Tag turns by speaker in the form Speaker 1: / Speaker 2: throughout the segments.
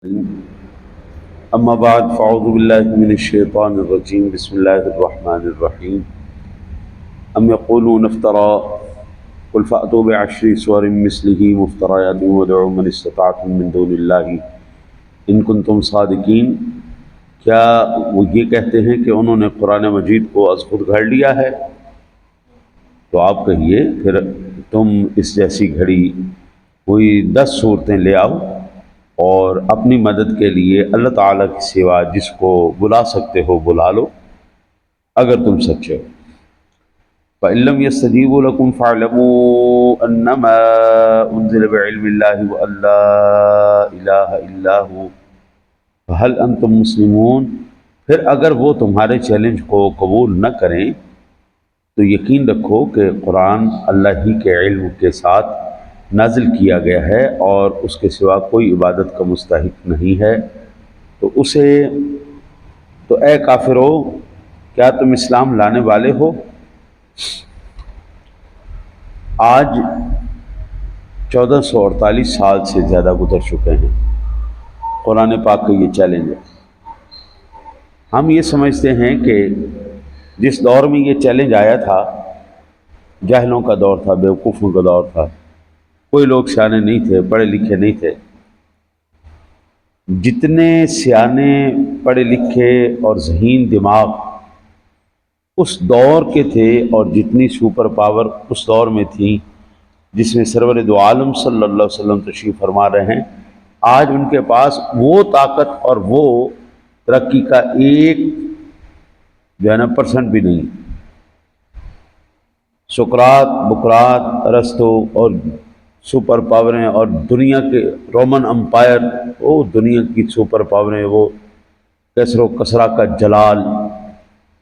Speaker 1: اما بعد فاعوذ باللہ من الشیطان الرجیم بسم اللہ الرحمن الرحیم ام یقولون افترى قل فأتوا بعشر سور مثلہ مفتریات وادعوا من استطعتم من دون اللہ ان کنتم صادقین۔ کیا وہ یہ کہتے ہیں کہ انہوں نے قرآن مجید کو از خود گھڑ لیا ہے؟ تو آپ کہیے پھر تم اس جیسی گھڑی کوئی 10 صورتیں لے آؤ اور اپنی مدد کے لیے اللہ تعالیٰ کے سوا جس کو بلا سکتے ہو بلا لو اگر تم سچے ہو۔ فَإِن لَّمْ يَسْتَجِيبُوا لَكُمْ فَاعْلَمُوا أَنَّمَا أُنزِلَ بِعِلْمِ اللَّهِ وَأَن لَّا إِلَٰهَ إِلَّا هُوَ فَهَلْ أَنتُم مُّسْلِمُونَ۔ پھر اگر وہ تمہارے چیلنج کو قبول نہ کریں تو یقین رکھو کہ قرآن اللہ ہی کے علم کے ساتھ نازل کیا گیا ہے اور اس کے سوا کوئی عبادت کا مستحق نہیں ہے، تو اے کافرو کیا تم اسلام لانے والے ہو؟ آج 1448 سال سے زیادہ گزر چکے ہیں، قرآن پاک کا یہ چیلنج ہے۔ ہم یہ سمجھتے ہیں کہ جس دور میں یہ چیلنج آیا تھا جاہلوں کا دور تھا، بیوقوفوں کا دور تھا، کوئی لوگ سیانے نہیں تھے، پڑھے لکھے نہیں تھے۔ جتنے سیانے پڑھے لکھے اور ذہین دماغ اس دور کے تھے اور جتنی سپر پاور اس دور میں تھی جس میں سرور دو عالم صلی اللہ علیہ وسلم تشریف فرما رہے ہیں، آج ان کے پاس وہ طاقت اور وہ ترقی کا ایک جو ہے نا % بھی نہیں۔ سقراط، بقراط، ارسطو اور سپر پاوریں اور دنیا کے رومن امپائر، وہ دنیا کی سپر پاوریں، وہ کسر و کسرا کا جلال،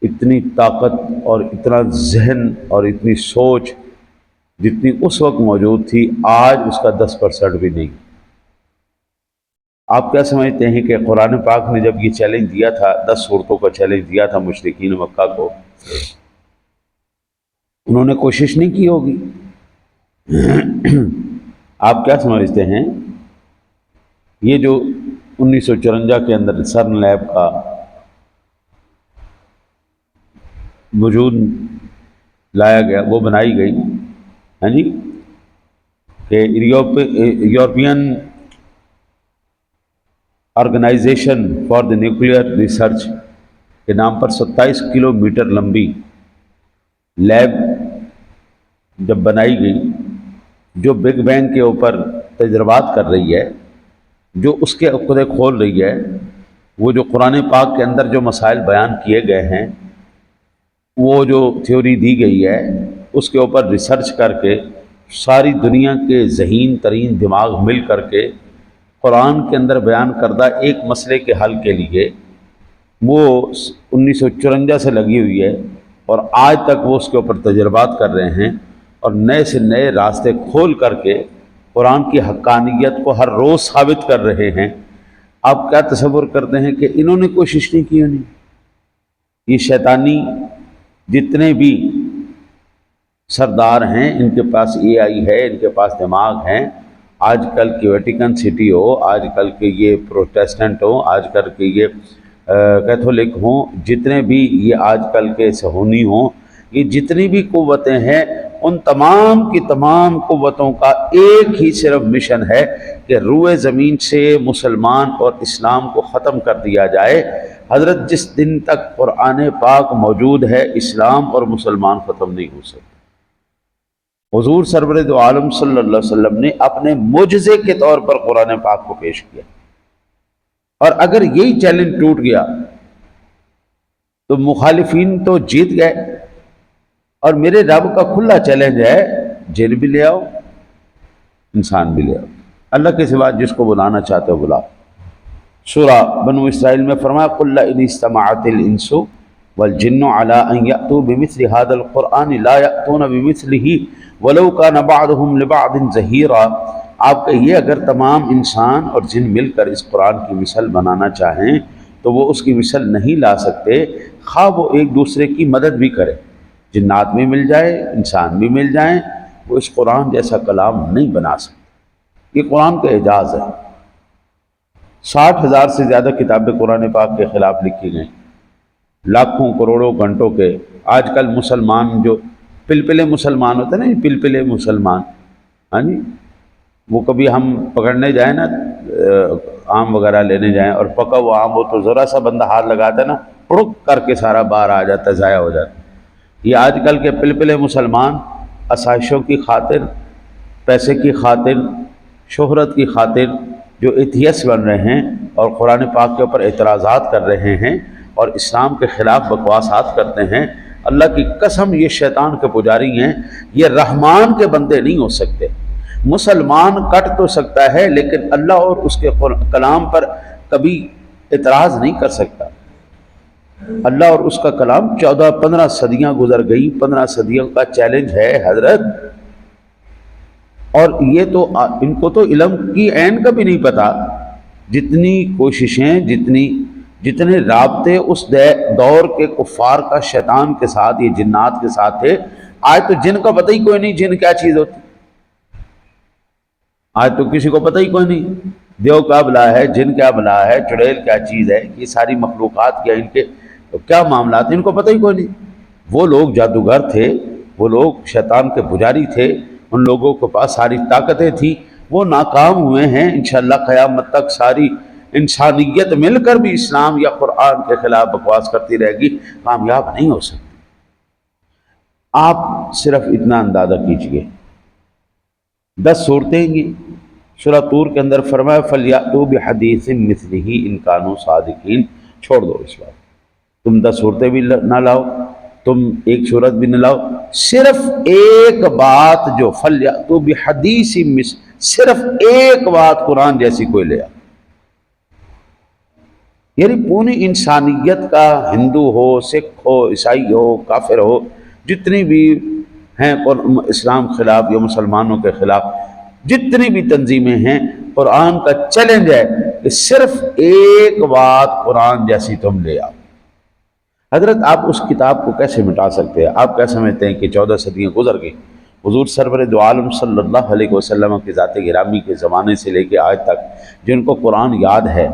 Speaker 1: اتنی طاقت اور اتنا ذہن اور اتنی سوچ جتنی اس وقت موجود تھی آج اس کا 10% بھی نہیں۔ آپ کیا سمجھتے ہیں کہ قرآن پاک نے جب یہ چیلنج دیا تھا، 10 صورتوں کا چیلنج دیا تھا مشرکین مکہ کو، انہوں نے کوشش نہیں کی ہوگی؟ آپ کیا سمجھتے ہیں یہ جو 1954 کے اندر سرن لیب کا وجود لایا گیا، وہ بنائی گئی، ہاں جی، کہ European organisation for the nuclear research کے نام پر 27 کلومیٹر لمبی لیب جب بنائی گئی، جو بگ بینگ کے اوپر تجربات کر رہی ہے، جو اس کے عقدے کھول رہی ہے، وہ جو قرآن پاک کے اندر جو مسائل بیان کیے گئے ہیں، وہ جو تھیوری دی گئی ہے، اس کے اوپر ریسرچ کر کے ساری دنیا کے ذہین ترین دماغ مل کر کے قرآن کے اندر بیان کردہ ایک مسئلے کے حل کے لیے وہ 1954 سے لگی ہوئی ہے، اور آج تک وہ اس کے اوپر تجربات کر رہے ہیں اور نئے سے نئے راستے کھول کر کے قرآن کی حقانیت کو ہر روز ثابت کر رہے ہیں۔ آپ کیا تصور کرتے ہیں کہ انہوں نے کوشش نہیں کی؟ نہیں، یہ شیطانی جتنے بھی سردار ہیں، ان کے پاس AI ہے، ان کے پاس دماغ ہیں۔ آج کل کی ویٹیکن سٹی ہو، آج کل کے یہ پروٹیسٹنٹ ہوں، آج کل کے یہ کیتھولک ہوں، جتنے بھی یہ آج کل کے سہونی ہوں، یہ جتنی بھی قوتیں ہیں، ان تمام کی تمام قوتوں کا ایک ہی صرف مشن ہے کہ روئے زمین سے مسلمان اور اسلام کو ختم کر دیا جائے۔ حضرت جس دن تک قرآن پاک موجود ہے اسلام اور مسلمان ختم نہیں ہو سکتے۔ حضور سرور دو عالم صلی اللہ علیہ وسلم نے اپنے معجزے کے طور پر قرآن پاک کو پیش کیا، اور اگر یہی چیلنج ٹوٹ گیا تو مخالفین تو جیت گئے۔ اور میرے رب کا کھلا چیلنج ہے، جن بھی لے آؤ، انسان بھی لے آؤ، اللہ کے سوا جس کو بلانا چاہتے ہو بلاؤ۔ سورہ بنو اسرائیل میں فرمایا قُلْ لَئِنِ اسْتَمَعَتِ الْإِنسُ وَالْجِنُّ عَلَىٰ أَن يَأْتُوا بِمِثْلِ هَٰذَا الْقُرْآنِ لَا يَأْتُونَ بِمِثْلِهِ وَلَوْ كَانَ بَعْضُهُمْ لِبَعْضٍ ظَهِيرًا۔ آپ کہیے اگر تمام انسان اور جن مل کر اس قرآن کی مثل بنانا چاہیں تو وہ اس کی مثل نہیں لا سکتے، خواہ وہ ایک دوسرے کی مدد بھی کرے، جنات بھی مل جائے، انسان بھی مل جائیں، وہ اس قرآن جیسا کلام نہیں بنا سکتے۔ یہ قرآن کا اعجاز ہے۔ 60,000 سے زیادہ کتابیں قرآن پاک کے خلاف لکھی گئیں، لاکھوں کروڑوں گھنٹوں کے۔ آج کل مسلمان جو پلپلے مسلمان ہوتے ہیں نا، پلپلے مسلمان، ہاں جی، وہ کبھی ہم پکڑنے جائیں نا، آم وغیرہ لینے جائیں اور پکا ہوا آم ہو تو ذرا سا بندہ ہاتھ لگاتا ہے نا، پڑک کر کے سارا باہر آ جاتا ہے، ضائع ہو جاتا ہے۔ یہ آج کل کے پلپلے مسلمان آسائشوں کی خاطر، پیسے کی خاطر، شہرت کی خاطر جو ایتھیسٹ بن رہے ہیں اور قرآن پاک کے اوپر اعتراضات کر رہے ہیں اور اسلام کے خلاف بکواسات کرتے ہیں، اللہ کی قسم یہ شیطان کے پجاری ہیں، یہ رحمان کے بندے نہیں ہو سکتے۔ مسلمان کٹ تو سکتا ہے لیکن اللہ اور اس کے کلام پر کبھی اعتراض نہیں کر سکتا۔ اللہ اور اس کا کلام 14-15 صدیاں گزر گئی، 15 صدیوں کا چیلنج ہے حضرت، اور یہ تو ان کو تو علم کی عین کا بھی نہیں پتا۔ جتنی کوششیں، جتنے رابطے اس دور کے کفار کا شیطان کے ساتھ، یہ جنات کے ساتھ تھے، آج تو جن کا پتہ ہی کوئی نہیں جن کیا چیز ہوتی، آج تو کسی کو پتہ ہی کوئی نہیں دیو کیا بلا ہے، جن کیا بلا ہے، چڑیل کیا چیز ہے، یہ ساری مخلوقات کیا، ان کے کیا معاملات، ان کو پتہ ہی کوئی نہیں۔ وہ لوگ جادوگر تھے، وہ لوگ شیطان کے پجاری تھے، ان لوگوں کے پاس ساری طاقتیں تھیں، وہ ناکام ہوئے ہیں۔ انشاءاللہ قیامت تک ساری انسانیت مل کر بھی اسلام یا قرآن کے خلاف بکواس کرتی رہے گی، کامیاب نہیں ہو سکتی۔ آپ صرف اتنا اندازہ کیجئے، 10 صورتیں گی سورہ طور کے اندر فرمایا فَلْيَأْتُوا بِحَدِيثٍ مِثْلِهِ إِن كَانُوا صَادِقِينَ۔ چھوڑ دو اس بات، تم 10 صورتیں بھی نہ لاؤ، تم ایک صورت بھی نہ لاؤ، صرف ایک بات جو فَلْيَأْتُوا بِحَدِيثٍ صرف ایک بات قرآن جیسی کوئی لے آ، یعنی پوری انسانیت کا، ہندو ہو، سکھ ہو، عیسائی ہو، کافر ہو، جتنی بھی ہیں اسلام خلاف یا مسلمانوں کے خلاف جتنی بھی تنظیمیں ہیں، قرآن کا چیلنج ہے کہ صرف ایک بات قرآن جیسی تم لے آؤ۔ حضرت آپ اس کتاب کو کیسے مٹا سکتے ہیں؟ آپ کیا سمجھتے ہیں کہ 14 صدیاں گزر گئی، حضور سرور دو عالم صلی اللہ علیہ وسلم کی ذات گرامی کے زمانے سے لے کے آج تک جن کو قرآن یاد ہے،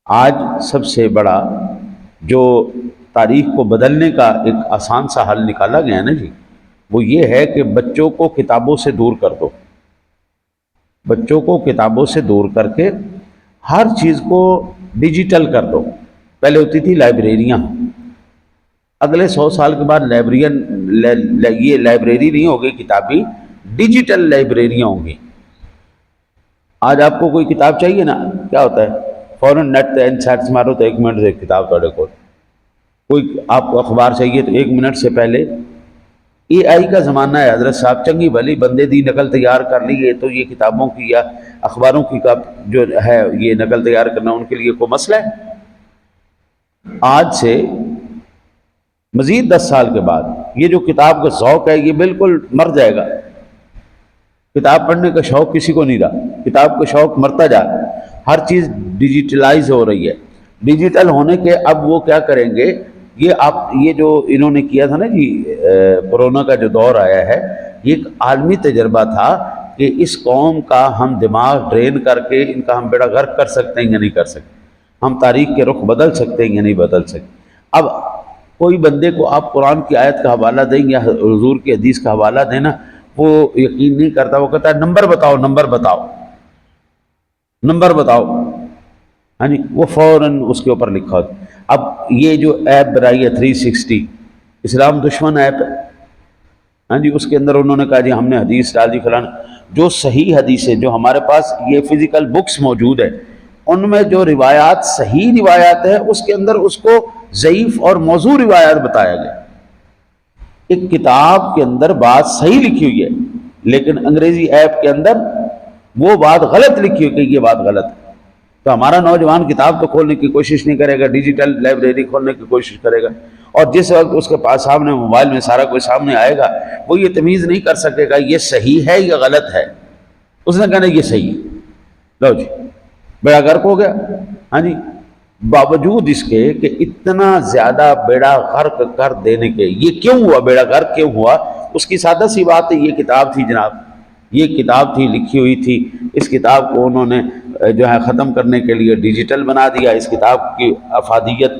Speaker 1: آج سب سے بڑا جو تاریخ کو بدلنے کا ایک آسان سا حل نکالا گیا ہے نا جی، وہ یہ ہے کہ بچوں کو کتابوں سے دور کر دو، بچوں کو کتابوں سے دور کر کے ہر چیز کو ڈیجیٹل کر دو۔ پہلے ہوتی تھی لائبریریاں، اگلے 100 سال کے بعد یہ لائبریری نہیں ہوگی کتابی، ڈیجیٹل لائبریریاں ہوں گی۔ آج آپ کو کوئی کتاب چاہیے نا، کیا ہوتا ہے، فوراً نیٹ تے سرچ مارو تو 1 منٹ سے کتاب توڑے کو، کوئی آپ کو اخبار چاہیے تو 1 منٹ سے پہلے۔ اے آئی کا زمانہ ہے حضرت صاحب، چنگی بھلی بندے دی نقل تیار کر لیے تو یہ کتابوں کی یا اخباروں کی جو ہے یہ نقل تیار کرنا ان کے لیے کوئی مسئلہ ہے؟ آج سے مزید 10 سال کے بعد یہ جو کتاب کا ذوق ہے یہ بالکل مر جائے گا، کتاب پڑھنے کا شوق کسی کو نہیں رہا، کتاب کا شوق مرتا جا رہا ہے، ہر چیز ڈیجیٹلائز ہو رہی ہے۔ ڈیجیٹل ہونے کے اب وہ کیا کریں گے، یہ جو انہوں نے کیا تھا نا جی، کورونا کا جو دور آیا ہے، یہ ایک عالمی تجربہ تھا کہ اس قوم کا ہم دماغ ڈرین کر کے ان کا ہم بیڑا غرق کر سکتے ہیں یا نہیں کر سکتے، ہم تاریخ کے رخ بدل سکتے ہیں یا نہیں بدل سکتے۔ اب کوئی بندے کو آپ قرآن کی آیت کا حوالہ دیں یا حضور کی حدیث کا حوالہ دینا، وہ یقین نہیں کرتا، وہ کہتا ہے نمبر بتاؤ، نمبر بتاؤ، نمبر بتاؤ، ہاں جی، وہ فوراً اس کے اوپر لکھا ہوتا۔ اب یہ جو ایپ بنائی ہے 360، اسلام دشمن ایپ ہے، ہاں جی، اس کے اندر انہوں نے کہا جی ہم نے حدیث ڈال دی فلانا، جو صحیح حدیث ہے، جو ہمارے پاس یہ فزیکل بکس موجود ہے، ان میں جو روایات صحیح روایات ہے اس کے اندر اس کو ضعیف اور موضوع روایات بتایا گیا۔ ایک کتاب کے اندر بات صحیح لکھی ہوئی ہے لیکن انگریزی ایپ کے اندر وہ بات غلط لکھی ہوئی کہ یہ بات غلط ہے۔ تو ہمارا نوجوان کتاب تو کھولنے کی کوشش نہیں کرے گا، ڈیجیٹل لائبریری کھولنے کی کوشش کرے گا، اور جس وقت اس کے پاس سامنے موبائل میں سارا کوئی سامنے آئے گا وہ یہ تمیز نہیں کر سکے گا یہ صحیح ہے یا غلط ہے، اس نے کہنا یہ صحیح ہے، لو جی بیڑا غرق ہو گیا۔ ہاں جی، باوجود اس کے کہ اتنا زیادہ بیڑا غرق کر دینے کے، یہ کیوں ہوا، بیڑا غرق کیوں ہوا، اس کی سادہ سی بات ہے، یہ کتاب تھی جناب، یہ کتاب تھی لکھی ہوئی تھی، اس کتاب کو انہوں نے جو ہے ختم کرنے کے لیے ڈیجیٹل بنا دیا، اس کتاب کی افادیت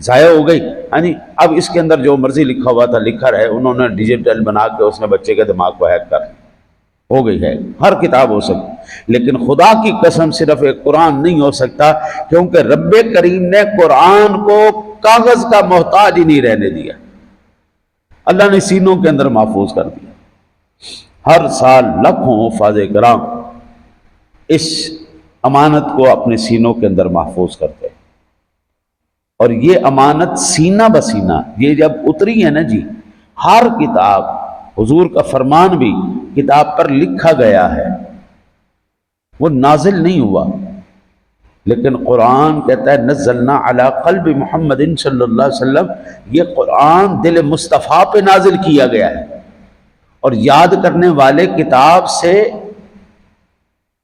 Speaker 1: ضائع ہو گئی، ہاں جی، اب اس کے اندر جو مرضی لکھا ہوا تھا لکھا رہے، انہوں نے ڈیجیٹل بنا کے اس نے بچے کے دماغ کو ہیک کر ہو گئی ہے۔ ہر کتاب ہو سکتی، لیکن خدا کی قسم صرف ایک قرآن نہیں ہو سکتا، کیونکہ رب کریم نے قرآن کو کاغذ کا محتاج ہی نہیں رہنے دیا، اللہ نے سینوں کے اندر محفوظ کر دیا۔ ہر سال لاکھوں حفاظ کرام اس امانت کو اپنے سینوں کے اندر محفوظ کرتے ہیں، اور یہ امانت سینہ بسینہ یہ جب اتری ہے نا جی، ہر کتاب حضور کا فرمان بھی کتاب پر لکھا گیا ہے، وہ نازل نہیں ہوا، لیکن قرآن کہتا ہے نزلنا علی قلب محمد صلی اللہ علیہ وسلم، یہ قرآن دل مصطفیٰ پہ نازل کیا گیا ہے، اور یاد کرنے والے کتاب سے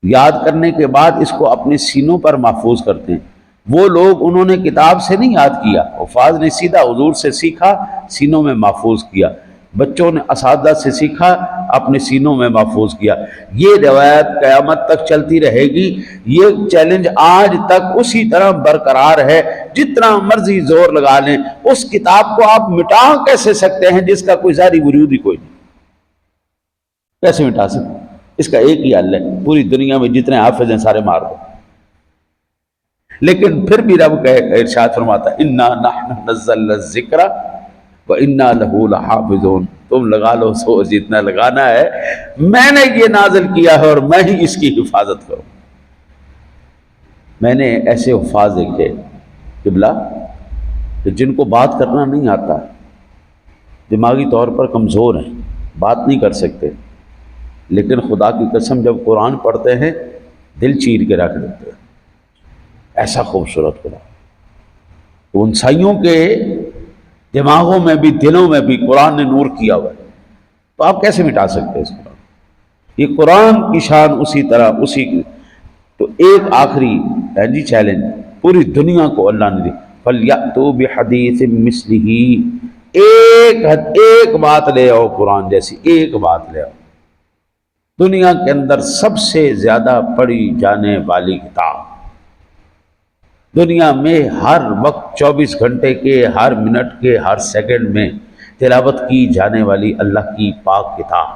Speaker 1: یاد کرنے کے بعد اس کو اپنے سینوں پر محفوظ کرتے ہیں۔ وہ لوگ انہوں نے کتاب سے نہیں یاد کیا، حفاظ نے سیدھا حضور سے سیکھا، سینوں میں محفوظ کیا، بچوں نے اساتذہ سے سیکھا، اپنے سینوں میں محفوظ کیا۔ یہ روایت قیامت تک چلتی رہے گی، یہ چیلنج آج تک اسی طرح برقرار ہے، جتنا مرضی زور لگا لیں اس کتاب کو آپ مٹا کیسے سکتے ہیں جس کا کوئی ظاہری وجود ہی کوئی نہیں، کیسے مٹا سکتے؟ اس کا ایک ہی حل ہے، پوری دنیا میں جتنے حافظ ہیں سارے مار دو۔ لیکن پھر بھی رب کا ارشاد فرماتا ہے انا نحن نزلنا الذکر وانا لہ لحافظون، تم لگا لو سو جتنا لگانا ہے، میں نے یہ نازل کیا ہے اور میں ہی اس کی حفاظت کروں۔ میں نے ایسے حفاظ دیکھے قبلہ کہ جن کو بات کرنا نہیں آتا، دماغی طور پر کمزور ہیں، بات نہیں کر سکتے، لیکن خدا کی قسم جب قرآن پڑھتے ہیں دل چیر کے رکھ دیتے ہیں، ایسا خوبصورت قرآن۔ تو ان سائیوں کے دماغوں میں بھی دلوں میں بھی قرآن نے نور کیا ہوا ہے، تو آپ کیسے مٹا سکتے ہیں اس قرآن؟ یہ قرآن کی شان اسی طرح اسی کی۔ تو ایک آخری جی چیلنج پوری دنیا کو اللہ نے دی، فَلْيَأْتُوا بِحَدِيثٍ مِثْلِهِ، ایک بات لے آؤ قرآن جیسی، ایک بات لے آؤ۔ دنیا کے اندر سب سے زیادہ پڑھی جانے والی کتاب، دنیا میں ہر وقت 24 گھنٹے کے، ہر منٹ کے، ہر سیکنڈ میں تلاوت کی جانے والی اللہ کی پاک کتاب،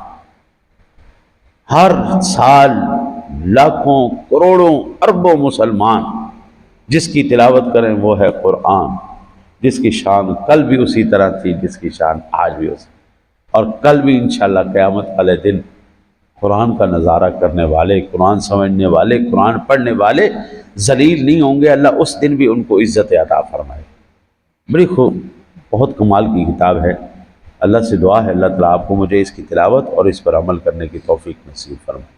Speaker 1: ہر سال لاکھوں کروڑوں اربوں مسلمان جس کی تلاوت کریں وہ ہے قرآن، جس کی شان کل بھی اسی طرح تھی جس کی شان آج بھی اسی، اور کل بھی انشاءاللہ قیامت والے دن قرآن کا نظارہ کرنے والے، قرآن سمجھنے والے، قرآن پڑھنے والے ذلیل نہیں ہوں گے، اللہ اس دن بھی ان کو عزت عطا فرمائے۔ بڑی خوب، بہت کمال کی کتاب ہے، اللہ سے دعا ہے اللہ تعالیٰ آپ کو مجھے اس کی تلاوت اور اس پر عمل کرنے کی توفیق نصیب فرمائے۔